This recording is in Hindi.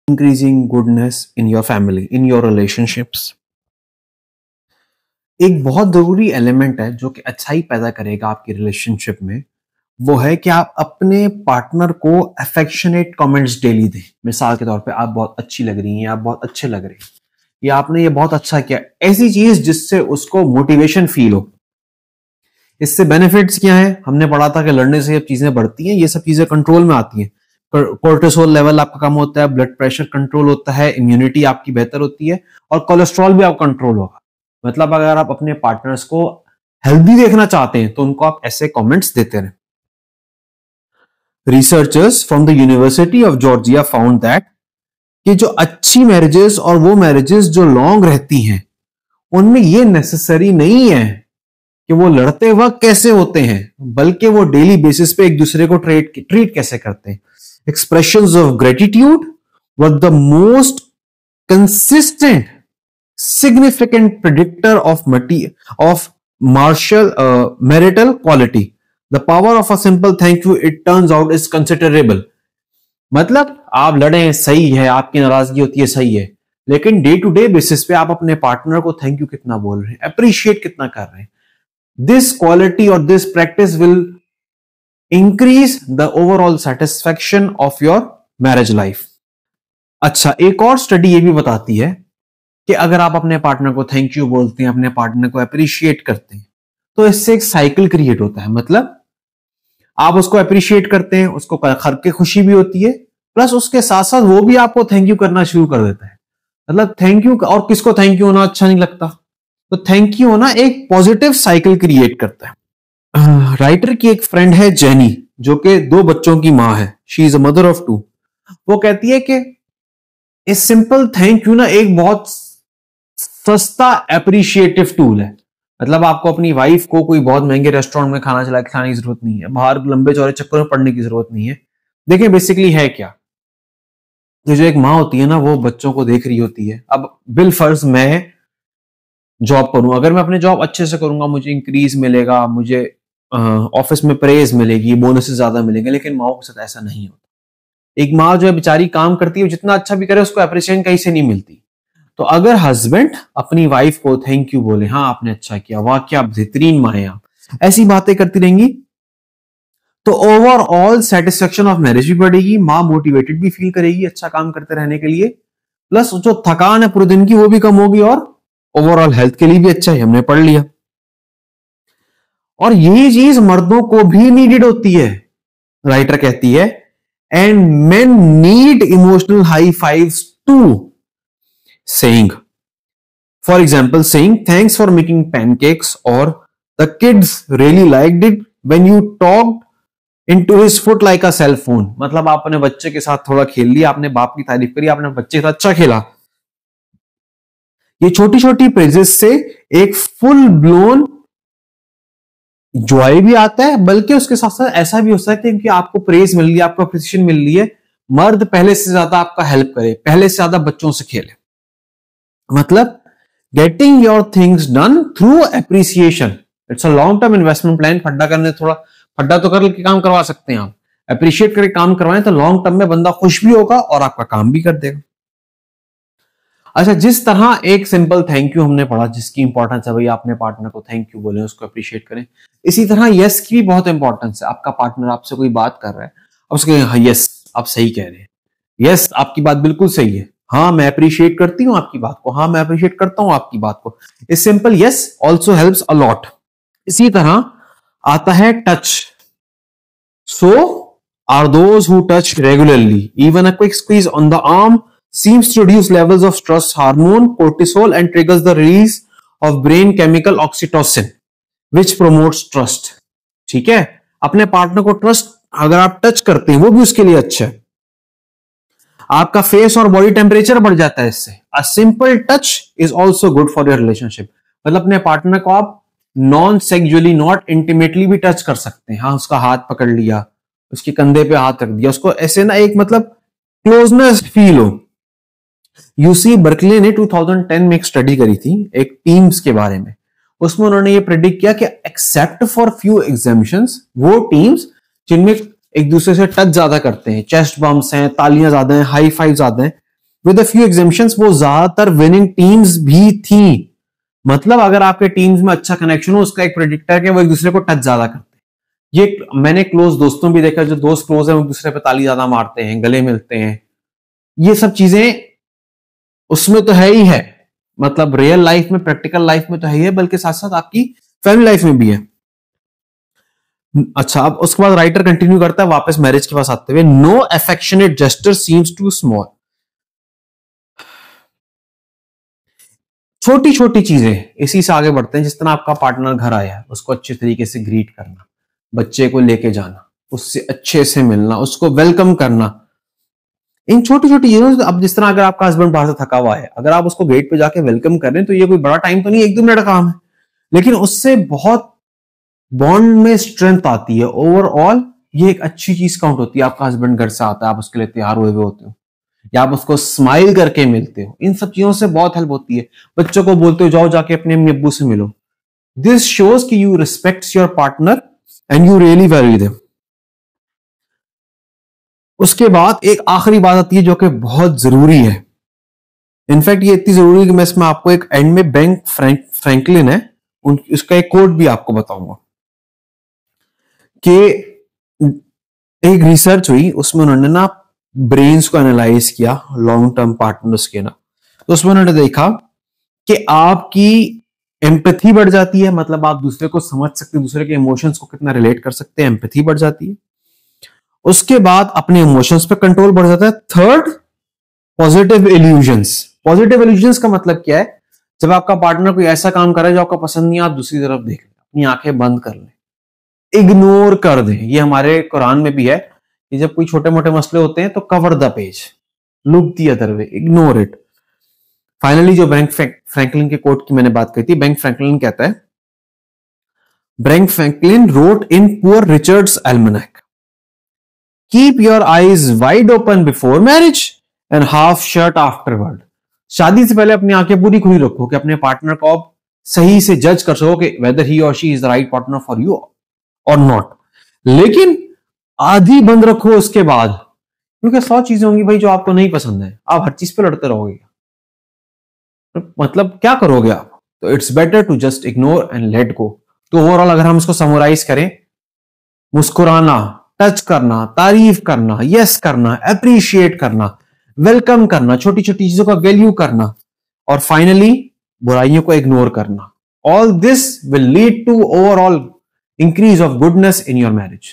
Increasing goodness in your family, in your relationships. एक बहुत जरूरी एलिमेंट है जो कि अच्छाई पैदा करेगा आपकी रिलेशनशिप में, वो है कि आप अपने पार्टनर को अफेक्शनेट कमेंट्स डेली दें। मिसाल के तौर पे आप बहुत अच्छी लग रही हैं, आप बहुत अच्छे लग रहे हैं, या आपने ये बहुत अच्छा किया, ऐसी चीज जिससे उसको मोटिवेशन फील हो। इससे बेनिफिट्स क्या है? हमने पढ़ा था कि लड़ने से ये चीजें बढ़ती हैं, ये सब चीजें कंट्रोल में आती हैं। कोर्टिसोल लेवल आपका कम होता है, ब्लड प्रेशर कंट्रोल होता है, इम्यूनिटी आपकी बेहतर होती है और कोलेस्ट्रॉल भी आप कंट्रोल होगा। मतलब अगर आप अपने पार्टनर्स को हेल्दी देखना चाहते हैं तो उनको आप ऐसे कमेंट्स देते रहें। Researchers from the university of Georgia found that कि जो अच्छी मैरिजेस और वो मैरिजेस जो लॉन्ग रहती हैं, उनमें ये नेसेसरी नहीं है कि वो लड़ते वक्त कैसे होते हैं, बल्कि वो डेली बेसिस पे एक दूसरे को ट्रीट कैसे करते हैं। Expressions of gratitude were the most consistent, significant predictor of marital quality. The power of a simple thank you, it turns out, is considerable. मतलब आप लड़े हैं, सही है, आपकी नाराजगी होती है, सही है, लेकिन डे टू डे बेसिस पे आप अपने पार्टनर को थैंक यू कितना बोल रहे हैं, अप्रिशिएट कितना कर रहे हैं। दिस क्वालिटी और this practice will increase the overall satisfaction of your marriage life. अच्छा, एक और स्टडी ये भी बताती है कि अगर आप अपने पार्टनर को थैंक यू बोलते हैं, अपने पार्टनर को अप्रिशिएट करते हैं, तो इससे एक साइकिल क्रिएट होता है। मतलब आप उसको अप्रिशिएट करते हैं, उसको कर के खुशी भी होती है, प्लस उसके साथ साथ वो भी आपको थैंक यू करना शुरू कर देता है। मतलब थैंक यू, और किसको थैंक यू होना अच्छा नहीं लगता, तो थैंक यू होना एक पॉजिटिव साइकिल क्रिएट करता है। राइटर की एक फ्रेंड है जेनी, जो कि 2 बच्चों की मां है। She is a mother of 2। वो कहती है कि इस सिंपल थैंक यू ना एक बहुत सस्ता एप्रिशिएटिव टूल है। मतलब आपको अपनी वाइफ को कोई बहुत महंगे रेस्टोरेंट में खाना खिलाने की जरूरत नहीं है, बाहर लंबे चौड़े चक्कर में पड़ने की जरूरत नहीं है। देखिए बेसिकली है क्या, ये जो एक माँ होती है ना, वो बच्चों को देख रही होती है। अब बिल फर्ज मैं जॉब करूं, अगर मैं अपने जॉब अच्छे से करूंगा, मुझे इंक्रीज मिलेगा, मुझे ऑफिस में प्रेज मिलेगी, बोनस ज्यादा मिलेंगे, लेकिन माओ के साथ ऐसा नहीं होता। एक माँ जो है बेचारी काम करती है, जितना अच्छा भी करे उसको अप्रिसिएशन कहीं से नहीं मिलती। तो अगर हस्बैंड अपनी वाइफ को थैंक यू बोले, हाँ आपने अच्छा किया, वाह क्या बेहतरीन माँ है आप, ऐसी बातें करती रहेंगी, तो ओवरऑल सेटिस्फेक्शन ऑफ मैरिज भी बढ़ेगी, माँ मोटिवेटेड भी फील करेगी अच्छा काम करते रहने के लिए, प्लस जो थकान है पूरे दिन की वो भी कम होगी, और ओवरऑल हेल्थ के लिए भी अच्छा है, हमने पढ़ लिया। और यही चीज मर्दों को भी नीडेड होती है, राइटर कहती है, and men need emotional high fives too. Saying, for example saying thanks for making pancakes, और the kids really liked it when you talked into his foot like a cell phone. मतलब आप अपने बच्चे के साथ थोड़ा खेल लिया, आपने बाप की तारीफ करी, आपने बच्चे के साथ अच्छा खेला। ये छोटी छोटी प्रेजेस से एक फुल ब्लोन जॉय भी आता है, बल्कि उसके साथ साथ ऐसा भी हो सकता है कि आपको प्रेज मिल रही है, आपको अप्रिसिएशन मिल रही है, मर्द पहले से ज्यादा आपका हेल्प करे, पहले से ज्यादा बच्चों से खेले। मतलब getting your things done through appreciation, it's a long term investment plan. फड्डा करने, थोड़ा फड्डा तो करके काम करवा सकते हैं आप, अप्रिशिएट करके काम करवाएं तो लॉन्ग टर्म में बंदा खुश भी होगा और आपका काम भी कर देगा। अच्छा, जिस तरह एक सिंपल थैंक यू हमने पढ़ा, जिसकी इंपॉर्टेंस है भाई अपने पार्टनर को थैंक यू बोले, उसको अप्रिशिएट करें, इसी तरह यस की भी बहुत इंपॉर्टेंस है। आपका पार्टनर आपसे कोई बात कर रहा है, अब उसके हाँ यस आप सही कह रहे हैं, यस आपकी बात बिल्कुल सही है, हाँ मैं अप्रिशिएट करती हूँ आपकी बात को, हाँ मैं अप्रिशिएट करता हूँ आपकी बात को। इस simple yes also helps a lot. इसी तरह आता है touch. So are those who touch regularly, even a quick squeeze on the arm seems to reduce levels of stress hormone cortisol and triggers the release of brain chemical oxytocin which promotes trust। ठीक है, अपने पार्टनर को ट्रस्ट अगर आप टच करते हैं वो भी उसके लिए अच्छा है। आपका फेस और बॉडी टेम्परेचर बढ़ जाता है इससे। A simple touch is also good for your relationship. मतलब अपने पार्टनर को आप नॉन सेक्सुअली, नॉट इंटीमेटली भी टच कर सकते हैं। हाँ, उसका हाथ पकड़ लिया, उसके कंधे पे हाथ रख दिया, उसको ऐसे ना एक मतलब क्लोजनेस फील हो। यूसी बर्कले ने 2010 में एक स्टडी करी थी एक टीम्स के बारे में। उसमें उन्होंने ये प्रेडिक्ट किया कि एक्सेप्ट फॉर फ्यू एग्जामिशंस, वो टीम्स जिनमें एक दूसरे से टच ज्यादा करते हैं, चेस्ट बम्प्स हैं, तालियां ज्यादा हैं, हाई फाइव ज्यादा हैं, विद अ फ्यू एग्जेम्पशंस, वो ज्यादातर विनिंग टीम्स भी थी। मतलब अगर आपके टीम्स में अच्छा कनेक्शन हो, उसका एक प्रेडिक्टर है, वो एक दूसरे को टच ज्यादा करते हैं। ये मैंने क्लोज दोस्तों भी देखा, जो दोस्त क्लोज है वो एक दूसरे पे ताली ज्यादा मारते हैं, गले मिलते हैं। ये सब चीजें उसमें तो है ही है, मतलब रियल लाइफ में, प्रैक्टिकल लाइफ में तो है ही है, बल्कि साथ साथ आपकी फैमिली लाइफ में भी है। अच्छा, अब उसके बाद राइटर कंटिन्यू करता है वापस मैरिज के पास आते हुए, no affectionate gesture seems too small. छोटी छोटी चीजें, इसी से आगे बढ़ते हैं। जिस तरह आपका पार्टनर घर आया है, उसको अच्छे तरीके से ग्रीट करना, बच्चे को लेके जाना, उससे अच्छे से मिलना, उसको वेलकम करना, इन छोटी छोटी चीजों से। अब जिस तरह अगर आपका हस्बैंड बाहर से थका हुआ है, अगर आप उसको गेट पे जाके वेलकम कर रहे हैं, तो ये कोई बड़ा टाइम तो नहीं, 1-2 मिनट का काम है, लेकिन उससे बहुत बॉन्ड में स्ट्रेंथ आती है। ओवरऑल ये एक अच्छी चीज काउंट होती है। आपका हस्बैंड घर से आता है, आप उसके लिए तैयार हुए होते हो, या आप उसको स्माइल करके मिलते हो, इन सब चीजों से बहुत हेल्प होती है। बच्चों को बोलते हो जाओ जाके अपने अम्मी अब्बू से मिलो। दिस शोज कि you respect your partner and you really value them. उसके बाद एक आखिरी बात आती है जो कि बहुत जरूरी है। इनफैक्ट ये इतनी जरूरी है कि मैं इसमें आपको एक एंड में बेंग फ्रैंकलिन है, उसका एक कोट भी आपको बताऊंगा कि एक रिसर्च हुई, उसमें उन्होंने ना ब्रेन्स को एनालाइज किया लॉन्ग टर्म पार्टनर्स के ना, तो उसमें उन्होंने देखा कि आपकी एम्पैथी बढ़ जाती है, मतलब आप दूसरे को समझ सकते हैं, दूसरे के इमोशंस को कितना रिलेट कर सकते हैं, एम्पैथी बढ़ जाती है। उसके बाद अपने इमोशंस पे कंट्रोल बढ़ जाता है। Third, positive illusions. Positive illusions का मतलब क्या है? जब आपका पार्टनर कोई ऐसा काम करे जो आपका पसंद नहीं, आप दूसरी तरफ देख लें, अपनी आंखें बंद कर लें, इग्नोर कर दें। ये हमारे कुरान में भी है कि जब कोई छोटे मोटे मसले होते हैं तो cover the page, look the other way, ignore it. Finally जो बेंग फ्रैंकलिन के कोट की मैंने बात कही थी, बेंग फ्रैंकलिन कहता है, Ben Franklin wrote in poor Richard's Almanac, keep your eyes wide open before marriage and half shut afterward. शादी से पहले अपनी आंखें पूरी खुली रखो कि अपने पार्टनर को आप सही से जज कर सको कि वेदर ही और she is the right partner for you और नॉट। लेकिन आधी बंद रखो उसके बाद, क्योंकि 100 चीजें होंगी भाई जो आपको नहीं पसंद है, आप हर चीज पे लड़ते रहोगे, मतलब क्या करोगे आप? तो it's better to just ignore and let go. तो ओवरऑल अगर हम इसको समराइज करें, मुस्कुराना, टच करना, तारीफ करना, यस करना, अप्रिशिएट करना, वेलकम करना, छोटी छोटी चीजों का वैल्यू करना, और फाइनली बुराइयों को इग्नोर करना, all this will lead to overall increase of goodness in your marriage.